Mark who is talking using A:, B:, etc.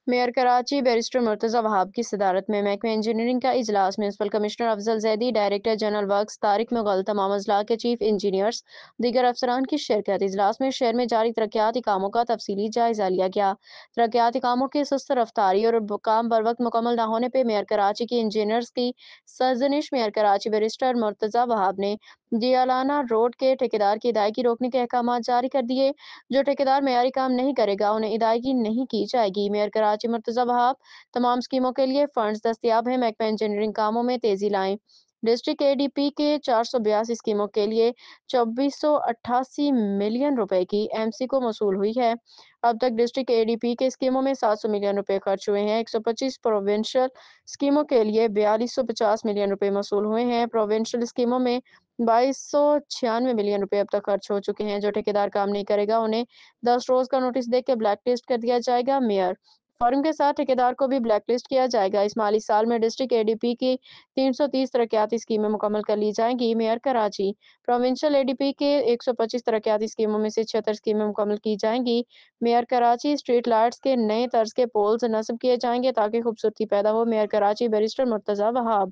A: Mayor Karachi barrister Murtaza Wahab کی صدارت میں محکمہ انجینئرنگ کا اجلاس۔ Municipal commissioner Afzal Zaidi, director general works Tariq Mughal, تمام اضلاع کے چیف انجینئرز، دیگر افسران کی شرکت۔ اجلاس میں شہر میں جاری ترقیاتی کاموں کا تفصیلی جائزہ لیا گیا۔ ترقیاتی کاموں کی سست رفتاری اور کام بروقت مکمل نہ ہونے پہ میئر کراچی کی انجینئرز کی سرزنش۔ میئر کراچی بیرسٹر مرتضی وہاب نے جیالانہ روڈ کے ٹھیکیدار کی ادائیگی روکنے کے احکامات جاری کر دیے۔ جو ٹھیکیدار معیاری کام نہیں کرے گا انہیں ادائیگی نہیں کی جائے گی۔ میئر کراچی مرتضی وہاب، تمام اسکیموں کے لیے فنڈز دستیاب ہیں، محکمہ انجینئرنگ کاموں میں تیزی لائیں۔ ڈسٹرکٹ اے ڈی پی کے 482 اسکیموں کے لیے 2488 ملین روپے کی ایم سی کو موصول ہوئی ہے۔ اب تک ڈسٹرکٹ اے ڈی پی کے اسکیموں میں 700 ملین روپے خرچ ہوئے ہیں۔ 125 پروونشل اسکیموں کے لیے 4250 ملین روپے موصول ہوئے ہیں۔ پروونشل اسکیموں میں 2296 ملین روپے اب تک خرچ ہو چکے ہیں۔ جو ٹھیکیدار کام نہیں کرے گا انہیں 10 روز کا نوٹس دے کے بلیک لسٹ کر دیا جائے گا۔ میئر فارم کے ساتھ ٹھیکیدار کو بھی بلیک لسٹ کیا جائے گا۔ اس مالی سال میں ڈسٹرکٹ اے ڈی پی کی 330 ترقیاتی اسکیمیں مکمل کر لی جائیں گی۔ میئر کراچی پروونشل اے ڈی پی کے 125 ترقیاتی اسکیموں میں سے 76 اسکیمیں مکمل کی جائیں گی۔ میئر کراچی اسٹریٹ لائٹس کے نئے طرز کے پولز نصب کیے جائیں گے تاکہ خوبصورتی پیدا ہو۔ میئر کراچی بیرسٹر مرتضی وہاب۔